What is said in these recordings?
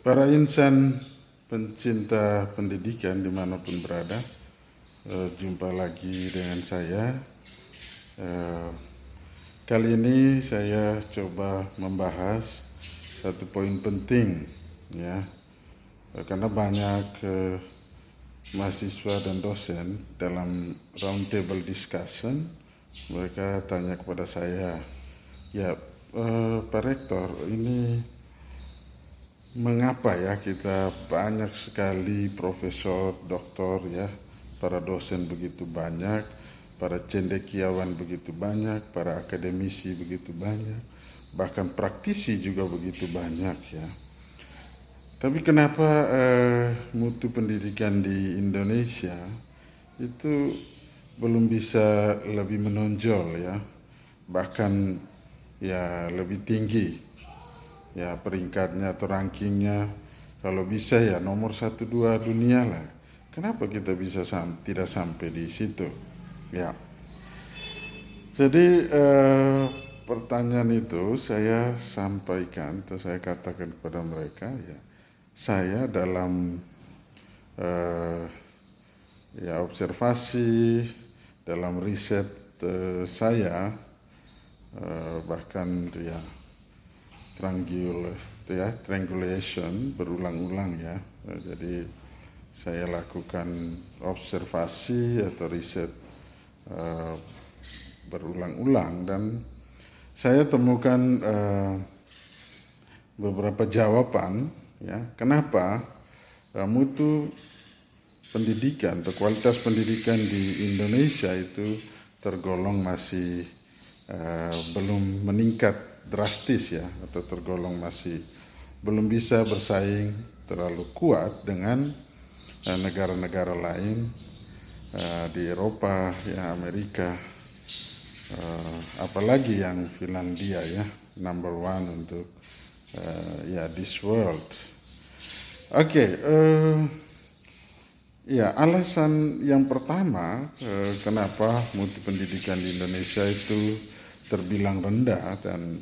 Para insan pencinta pendidikan dimanapun berada, jumpa lagi dengan saya. Kali ini saya coba membahas satu poin penting, ya, karena banyak mahasiswa dan dosen dalam roundtable discussion mereka tanya kepada saya, ya, Pak Rektor, ini mengapa ya kita banyak sekali profesor, doktor, ya, para dosen begitu banyak, para cendekiawan begitu banyak, para akademisi begitu banyak, bahkan praktisi juga begitu banyak, ya. Tapi kenapa mutu pendidikan di Indonesia itu belum bisa lebih menonjol, ya, bahkan ya lebih tinggi, ya, peringkatnya atau rankingnya, kalau bisa ya nomor 1-2 dunia lah. Kenapa kita bisa tidak sampai di situ, ya? Jadi pertanyaan itu saya sampaikan atau saya katakan kepada mereka, ya, saya dalam ya observasi, dalam riset saya, bahkan ya triangulation berulang-ulang, ya. Jadi saya lakukan observasi atau riset berulang-ulang dan saya temukan beberapa jawaban, ya, kenapa mutu pendidikan atau kualitas pendidikan di Indonesia itu tergolong masih belum meningkat drastis, ya, atau tergolong masih belum bisa bersaing terlalu kuat dengan negara-negara lain di Eropa, ya, Amerika, apalagi yang Finlandia, ya, number one untuk ya this world. Oke, ya, alasan yang pertama kenapa mutu pendidikan di Indonesia itu terbilang rendah dan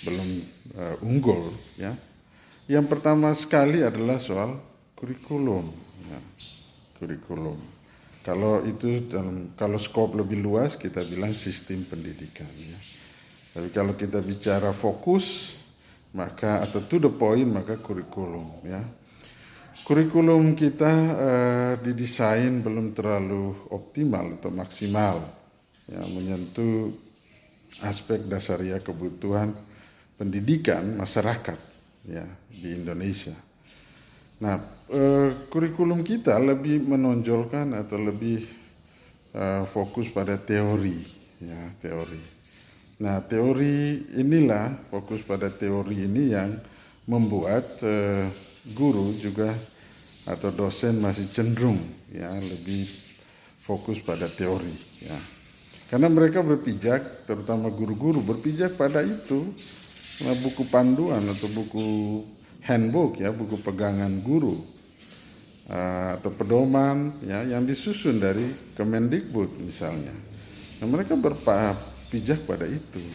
belum unggul, ya. Yang pertama sekali adalah soal kurikulum, ya. Kurikulum. Kalau itu kalau skop lebih luas kita bilang sistem pendidikan, ya. Tapi kalau kita bicara fokus atau to the point, maka kurikulum, ya. Kurikulum kita didesain belum terlalu optimal atau maksimal, ya, menyentuh aspek dasariah kebutuhan pendidikan masyarakat, ya, di Indonesia. Nah, kurikulum kita lebih menonjolkan atau lebih fokus pada teori, ya, teori. Nah, teori inilah, fokus pada teori ini yang membuat guru juga atau dosen masih cenderung, ya, lebih fokus pada teori, ya. Karena mereka berpijak, terutama guru-guru berpijak pada itu, buku panduan atau buku handbook, ya, buku pegangan guru atau pedoman, ya, yang disusun dari Kemendikbud misalnya. Nah, mereka berpijak pada itu.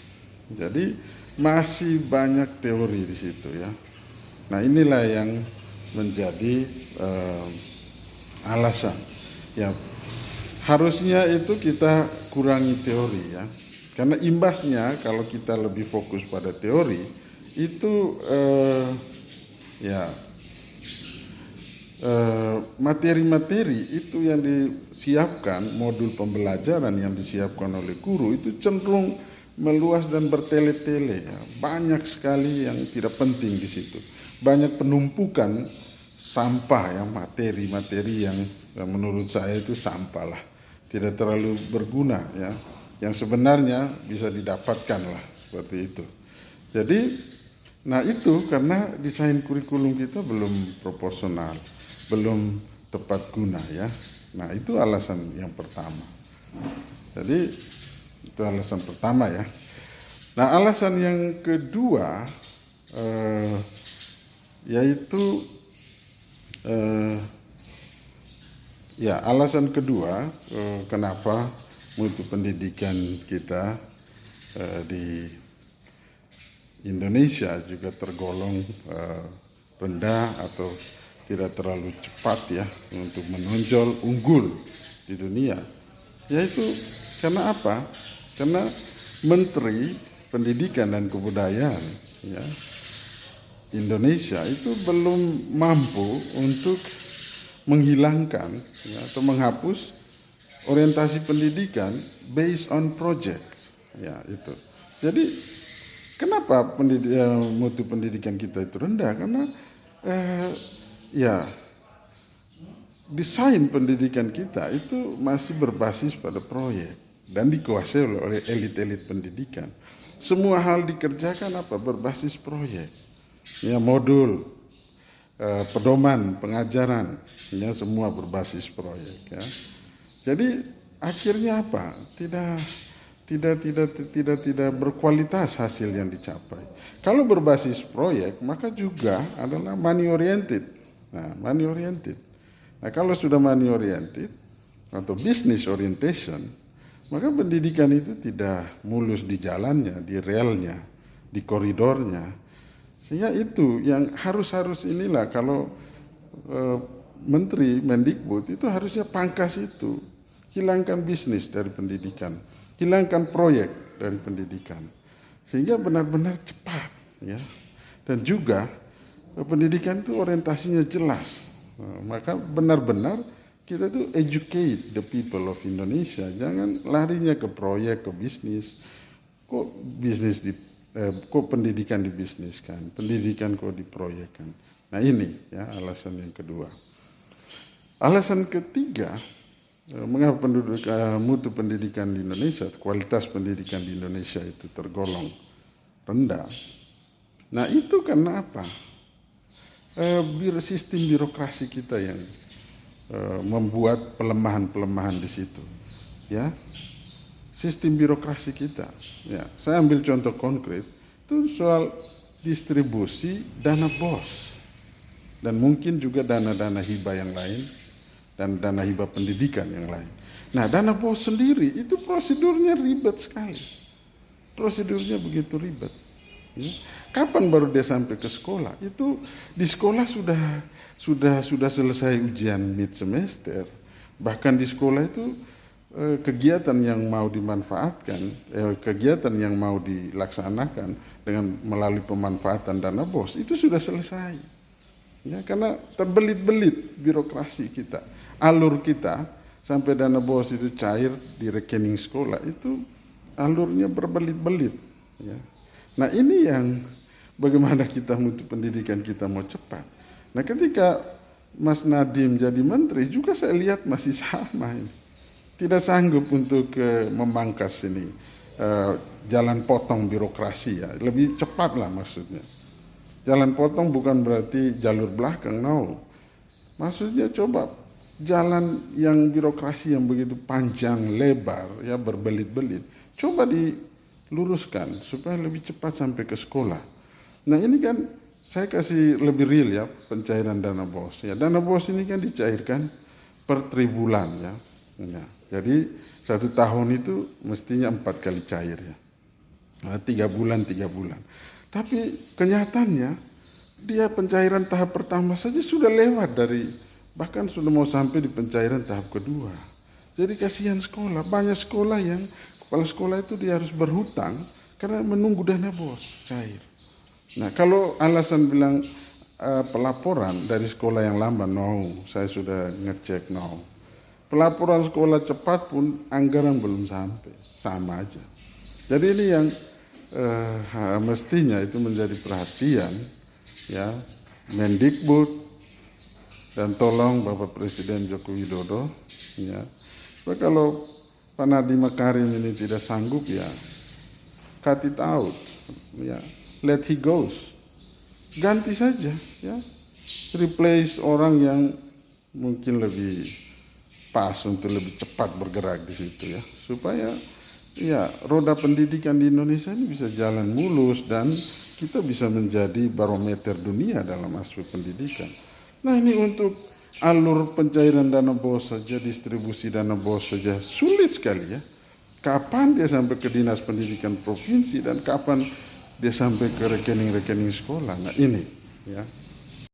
Jadi masih banyak teori di situ, ya. Nah, inilah yang menjadi alasan, ya, harusnya itu kita kurangi teori, ya, karena imbasnya kalau kita lebih fokus pada teori itu materi-materi itu yang disiapkan, modul pembelajaran yang disiapkan oleh guru itu cenderung meluas dan bertele-tele, ya. Banyak sekali yang tidak penting di situ, banyak penumpukan sampah, ya, materi-materi yang menurut saya itu sampah lah, tidak terlalu berguna, ya, yang sebenarnya bisa didapatkan lah, seperti itu. Jadi, nah, itu karena desain kurikulum kita belum proporsional, belum tepat guna, ya. Nah, itu alasan yang pertama. Jadi itu alasan pertama, ya. Nah, alasan yang kedua yaitu ya, alasan kedua kenapa mutu pendidikan kita di Indonesia juga tergolong rendah atau tidak terlalu cepat ya untuk menonjol unggul di dunia. Yaitu karena apa? Karena Menteri Pendidikan dan Kebudayaan ya Indonesia itu belum mampu untuk menghilangkan ya, atau menghapus orientasi pendidikan based on project ya itu. Jadi kenapa mutu pendidikan kita itu rendah? Karena ya desain pendidikan kita itu masih berbasis pada proyek dan dikuasai oleh elit-elit pendidikan. Semua hal dikerjakan berbasis proyek. Ya, modul, pedoman, pengajaran, ya semua berbasis proyek ya. Jadi akhirnya tidak berkualitas hasil yang dicapai. Kalau berbasis proyek maka juga adalah money oriented. Nah, money oriented. Nah, kalau sudah money oriented atau business orientation, maka pendidikan itu tidak mulus di jalannya, di relnya, di koridornya. Sehingga itu yang harus inilah kalau Menteri Mendikbud itu harusnya pangkas itu. Hilangkan bisnis dari pendidikan, hilangkan proyek dari pendidikan. Sehingga benar-benar cepat ya. Dan juga pendidikan itu orientasinya jelas. Maka benar-benar kita tuh educate the people of Indonesia. Jangan larinya ke proyek, ke bisnis. Kok pendidikan dibisniskan, pendidikan kok diproyekkan. Nah ini ya alasan yang kedua. Alasan ketiga, mengapa mutu pendidikan di Indonesia, kualitas pendidikan di Indonesia itu tergolong rendah. Nah itu karena apa? Sistem birokrasi kita yang membuat pelemahan-pelemahan di situ. Ya. Sistem birokrasi kita. Ya, saya ambil contoh konkret itu soal distribusi dana BOS dan mungkin juga dana-dana hibah yang lain dan dana hibah pendidikan yang lain. Nah, dana BOS sendiri itu prosedurnya ribet sekali. Prosedurnya begitu ribet. Ya. Kapan baru dia sampai ke sekolah? Itu di sekolah sudah selesai ujian mid semester. Bahkan di sekolah itu kegiatan yang mau dimanfaatkan, kegiatan yang mau dilaksanakan dengan melalui pemanfaatan dana BOS itu sudah selesai. Ya, karena terbelit-belit birokrasi kita, alur kita sampai dana BOS itu cair di rekening sekolah itu alurnya berbelit-belit. Ya. Nah ini yang bagaimana kita mutu pendidikan kita mau cepat. Nah ketika Mas Nadiem jadi menteri juga saya lihat masih sama ini. Tidak sanggup untuk memangkas ini jalan potong birokrasi ya, lebih cepat lah maksudnya. Jalan potong bukan berarti jalur belakang, no. Maksudnya coba jalan yang birokrasi yang begitu panjang, lebar, ya berbelit-belit, coba diluruskan supaya lebih cepat sampai ke sekolah. Nah ini kan saya kasih lebih real ya pencairan dana BOS. Ya dana BOS ini kan dicairkan per triwulan ya. Ya. Jadi 1 tahun itu mestinya 4 kali cair ya. 3 bulan. Tapi kenyataannya dia pencairan tahap pertama saja sudah lewat bahkan sudah mau sampai di pencairan tahap kedua. Jadi kasihan sekolah. Banyak sekolah yang kepala sekolah itu dia harus berhutang karena menunggu dana BOS cair. Nah kalau alasan bilang pelaporan dari sekolah yang lama, no, saya sudah ngecek, no. Pelaporan sekolah cepat pun anggaran belum sampai, sama aja. Jadi ini yang mestinya itu menjadi perhatian ya Mendikbud dan tolong Bapak Presiden Joko Widodo ya. Supaya kalau Pak Nadiem Makarim ini tidak sanggup ya cut it out ya, let he goes. Ganti saja ya. Replace orang yang mungkin lebih pas untuk lebih cepat bergerak di situ ya, supaya ya roda pendidikan di Indonesia ini bisa jalan mulus dan kita bisa menjadi barometer dunia dalam aspek pendidikan. Nah ini untuk alur pencairan dana BOS saja, distribusi dana BOS saja sulit sekali ya. Kapan dia sampai ke dinas pendidikan provinsi dan kapan dia sampai ke rekening-rekening sekolah. Nah ini ya.